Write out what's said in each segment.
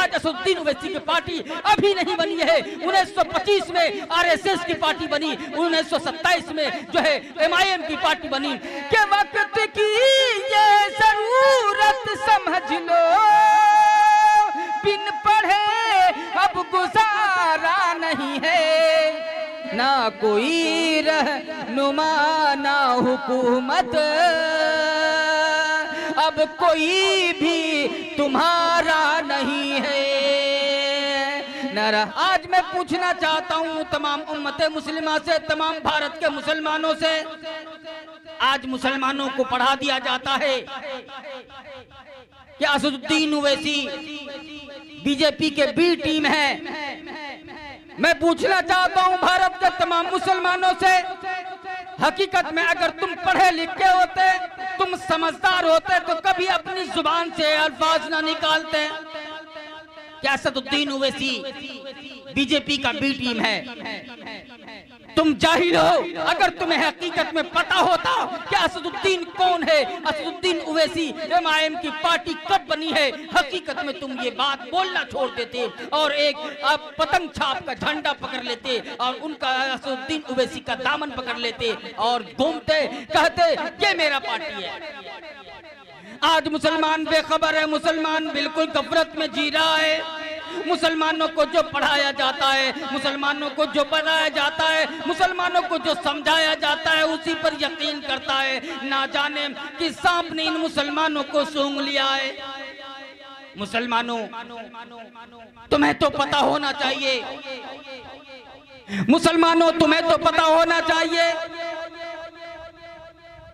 आज असदुद्दीन ओवैसी की पार्टी अभी नहीं बनी है। 1925 में आरएसएस की पार्टी बनी, 1927 में जो है एमआईएम की पार्टी बनी। के वक्त की ये जरूरत समझ लो, बिन पढ़े अब गुजारा नहीं है, ना कोई रहनुमा ना हुकूमत, अब कोई भी तुम्हारा नहीं है। नारा आज मैं पूछना चाहता हूँ तमाम उम्मत मुस्लिमा से, तमाम भारत के मुसलमानों से, आज मुसलमानों को पढ़ा दिया जाता है कि असदुद्दीन ओवैसी बीजेपी के बी टीम है। मैं पूछना चाहता हूं भारत के तमाम मुसलमानों से, हकीकत में अगर तुम पढ़े लिखे होते, तुम समझदार होते तो कभी अपनी जुबान से अल्फाज ना निकालते। क्या असदुद्दीन ओवैसी बीजेपी का बी टीम है? तुम जाहिल हो। अगर तुम्हें हकीकत में पता होता कि असदुद्दीन कौन है, असदुद्दीन ओवैसी एमआईएम की पार्टी कब बनी है, हकीकत में तुम ये बात बोलना छोड़ देते और एक पतंग छाप का झंडा पकड़ लेते और उनका असदुद्दीन ओवैसी का दामन पकड़ लेते और घूमते कहते ये मेरा पार्टी है। आज मुसलमान बेखबर है, मुसलमान बिल्कुल गफलत में जी रहा है। मुसलमानों को जो पढ़ाया जाता है, मुसलमानों को जो बताया जाता है, मुसलमानों को जो समझाया जाता है उसी पर यकीन करता है। ना जाने कि सांप ने इन मुसलमानों को सूंघ लिया है। मुसलमानों तुम्हें तो पता होना चाहिए, मुसलमानों तुम्हें तो पता होना चाहिए,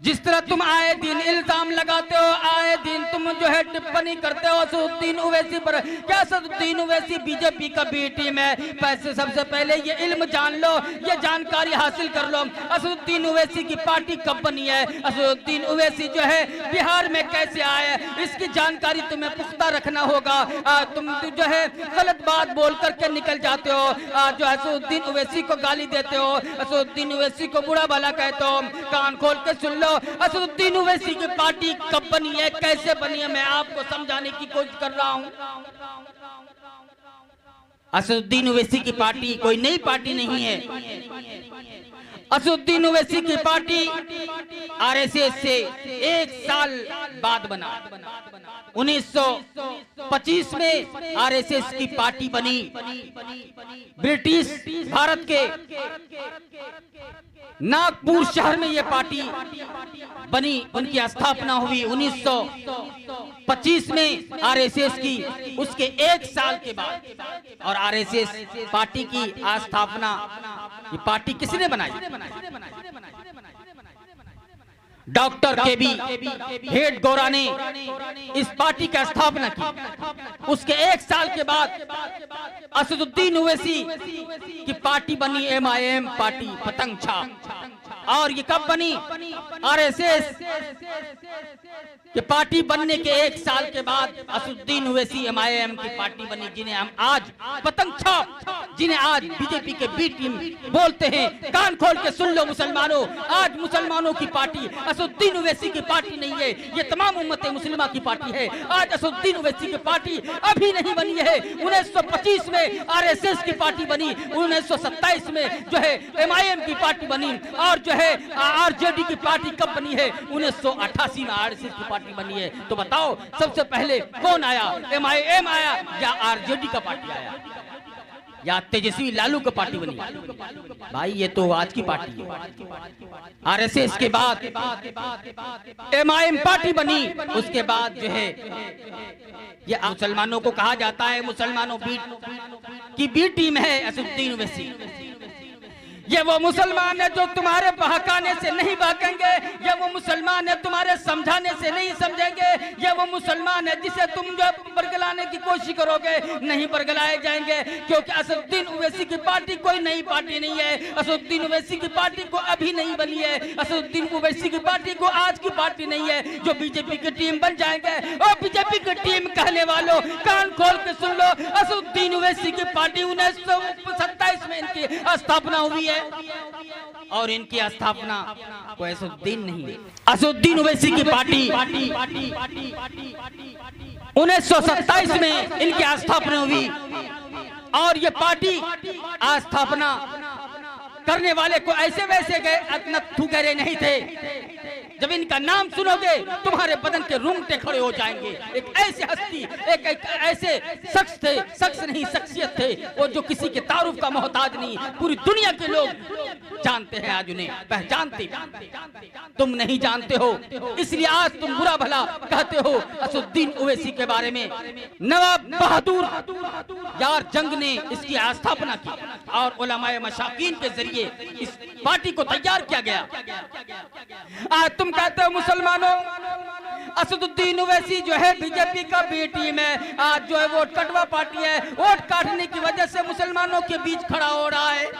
जिस तरह तुम आए दिन इल्जाम लगाते हो, आए दिन तुम जो है टिप्पणी करते हो असदुद्दीन ओवैसी पर। क्या असदुद्दीन ओवैसी बीजेपी का बी टीम है? पैसे सबसे पहले ये इल्म जान लो, ये जानकारी हासिल कर लो। असदुद्दीन ओवैसी की पार्टी कब बनी है, असदुद्दीन ओवैसी जो है बिहार में कैसे आए, इसकी जानकारी तुम्हें पुख्ता रखना होगा। तुम जो है गलत बात बोल करके निकल जाते हो, जो असदुद्दीन ओवैसी को गाली देते हो, असदुद्दीन ओवैसी को बुरा भला कहते हो। कान खोल के सुन लो, असदुद्दीन ओवैसी की पार्टी कब बनी है, कैसे बनी है, मैं आपको समझाने की कोशिश कर रहा हूं। असदुद्दीन ओवैसी की पार्टी कोई नई पार्टी नहीं है। असदुद्दीन ओवैसी की पार्टी आरएसएस से 1 साल बाद बना। 1925 में आरएसएस की पार्टी बनी। ब्रिटिश भारत के नागपुर शहर में यह पार्टी बनी, उनकी स्थापना हुई 1925 में आरएसएस की। उसके 1 साल के बाद और आरएसएस पार्टी की स्थापना, ये पार्टी किसने बनाई? डॉक्टर केबी हेड गौरा ने इस पार्टी की स्थापना की। उसके 1 साल के बाद असदुद्दीन ओवैसी की पार्टी बनी एमआईएम पार्टी, पतंग छाप। और ये कब बनी? आरएसएस की पार्टी बनने के 1 साल के बाद असदुद्दीन ओवैसी एमआईएम की पार्टी बनी, जिन्हें हम आज पतंग छाप, जिन्हें आज बीजेपी के बी टीम बोलते हैं। कान खोल के सुन लो मुसलमानों, आज मुसलमानों की पार्टी असदुद्दीन ओवैसी की पार्टी नहीं है, ये तमाम उम्मत मुस्लिमा की पार्टी है। आज असदुद्दीन ओवैसी की पार्टी अभी नहीं बनी है। 1925 में आरएसएस की पार्टी बनी, 1927 में जो है एमआईएम की पार्टी बनी, और जो है आरजेडी की पार्टी कब बनी है? 1988 में आरएसएस की पार्टी बनी है। तो बताओ सबसे पहले कौन आया? एमआईएम आया या आरजेडी का पार्टी आया या तेजस्वी लालू का पार्टी बनी? भाई ये तो आज की पार्टी है। आरएसएस के बाद एमआईएम पार्टी बनी, उसके बाद जो है ये मुसलमानों को कहा जाता है मुसलमानों की बी टीम है असदुद्दीन ओवैसी। ये वो मुसलमान है जो तुम्हारे बहकाने से नहीं बहकेंगे, ये वो मुसलमान है तुम्हारे समझाने से नहीं समझेंगे, ये वो मुसलमान है जिसे तुम जो बरगलाने की कोशिश करोगे नहीं बरगलाए जाएंगे। क्योंकि असदुद्दीन ओवैसी की पार्टी कोई नई पार्टी नहीं है। असदुद्दीन ओवैसी की पार्टी को अभी नहीं बनी है। असदुद्दीन ओवैसी की पार्टी को आज की पार्टी नहीं है जो बीजेपी की टीम बन जाएंगे। और बीजेपी की टीम कहने वालों कान खोल के सुन लो, असदुद्दीन ओवैसी की पार्टी 1927 में इनकी स्थापना हुई है और इनकी स्थापना कोई असदुद्दीन नहीं है। असदुद्दीन ओवैसी की पार्टी 1927 में इनकी स्थापना हुई और ये पार्टी स्थापना करने वाले को ऐसे वैसे गए नत्थु गहरे नहीं थे। जब इनका नाम सुनोगे तुम्हारे बदन के रूंगटे खड़े हो जाएंगे। एक ऐसे हस्ती, एक ऐसे शख्स थे, शख्स नहीं शख्सियत थे वो जो किसी के तारुफ का मोहताज नहीं। पूरी दुनिया के लोग जानते हैं, आज उन्हें पहचानते। तुम नहीं जानते हो, इसलिए आज तुम बुरा भला कहते हो असदुद्दीन ओवैसी के बारे में। नवाब बहादुर यार जंग ने इसकी स्थापना की और उलमाए मशाकीन के जरिए इस पार्टी को तैयार किया गया। आज तुम कहते हो मुसलमानों असदुद्दीन ओवैसी जो है बीजेपी का बी टीम है, आज जो है वोट कटवा पार्टी है, वोट काटने की वजह से मुसलमानों के बीच खड़ा हो रहा है।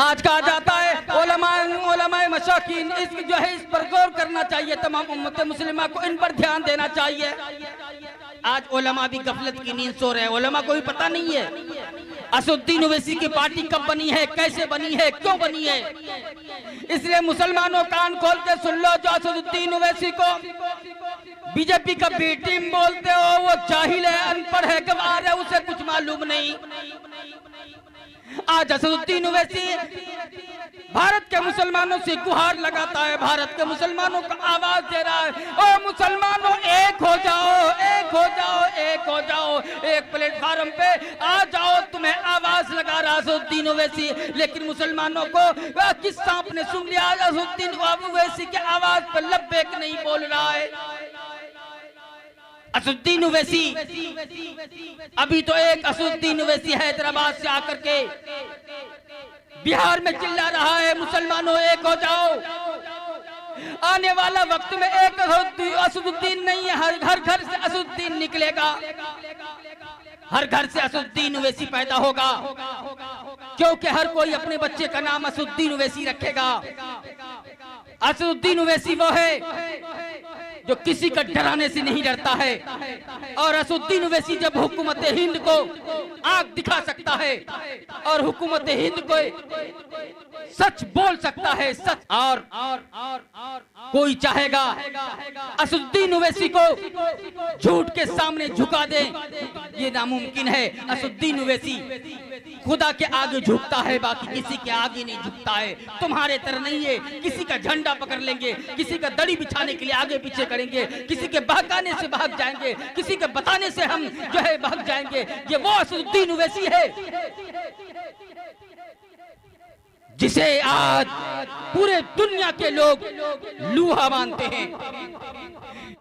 आज कहा जाता है उलमाए मशाकीन इस जो है इस पर गौर करना चाहिए, तमाम उम्मत मुस्लिमा को इन पर ध्यान देना चाहिए। आज उलमा भी गफलत की नींद सो रहे हैं, उलमा को भी पता नहीं है असदुद्दीन ओवैसी की पार्टी कब बनी है, कैसे बनी है, क्यों बनी है। इसलिए मुसलमानों कान खोल के सुन लो, जो असदुद्दीन ओवैसी को बीजेपी का बी टीम बोलते हो वो जाहिल है, अनपढ़ है, गवार है, उसे कुछ मालूम नहीं। आज असदुद्दीन ओवैसी भारत के मुसलमानों से गुहार लगाता है, भारत के मुसलमानों को आवाज दे रहा है, ओ मुसलमानों एक हो जाओ, एक हो जाओ, एक हो जाओ, एक प्लेटफार्म पे आ जाओ, तुम्हें आवाज लगा रहा असदुद्दीन ओवैसी। लेकिन मुसलमानों को वह किस्सा आपने सुन लिया, असदुद्दीन ओवैसी की आवाज पर लब्बैक नहीं बोल रहा है। असदुद्दीन ओवैसी अभी तो एक असदुद्दीन ओवैसी हैदराबाद से आकर के बिहार में चिल्ला रहा है मुसलमानों एक हो जाओ। आने वाला वक्त में एक असदुद्दीन नहीं है, हर घर से असदुद्दीन निकलेगा, हर घर से असदुद्दीन ओवैसी पैदा होगा, क्योंकि हर कोई अपने बच्चे का नाम असदुद्दीन ओवैसी रखेगा। असदुद्दीन ओवैसी वो है जो किसी का डराने से नहीं डरता है, और असदुद्दीन ओवैसी जब हुकूमत हिंद को आंख दिखा सकता है और हुकूमत हिंद को सच बोल सकता है, सच। और कोई चाहेगा असदुद्दीन ओवैसी को झूठ के सामने झुका दे, ये नामुमकिन है। असदुद्दीन ओवैसी खुदा के आगे झुकता है, बाकी किसी के आगे नहीं झुकता है। तुम्हारे तरह नहीं है, किसी का झंडा पकड़ लेंगे, किसी का दड़ी बिछाने के लिए आगे पीछे करेंगे, किसी के बहकाने से भाग जाएंगे, किसी के बताने से हम जो है भाग जाएंगे। ये वो असदुद्दीन ओवैसी है जिसे आज पूरे दुनिया के लोग लूहा मानते हैं।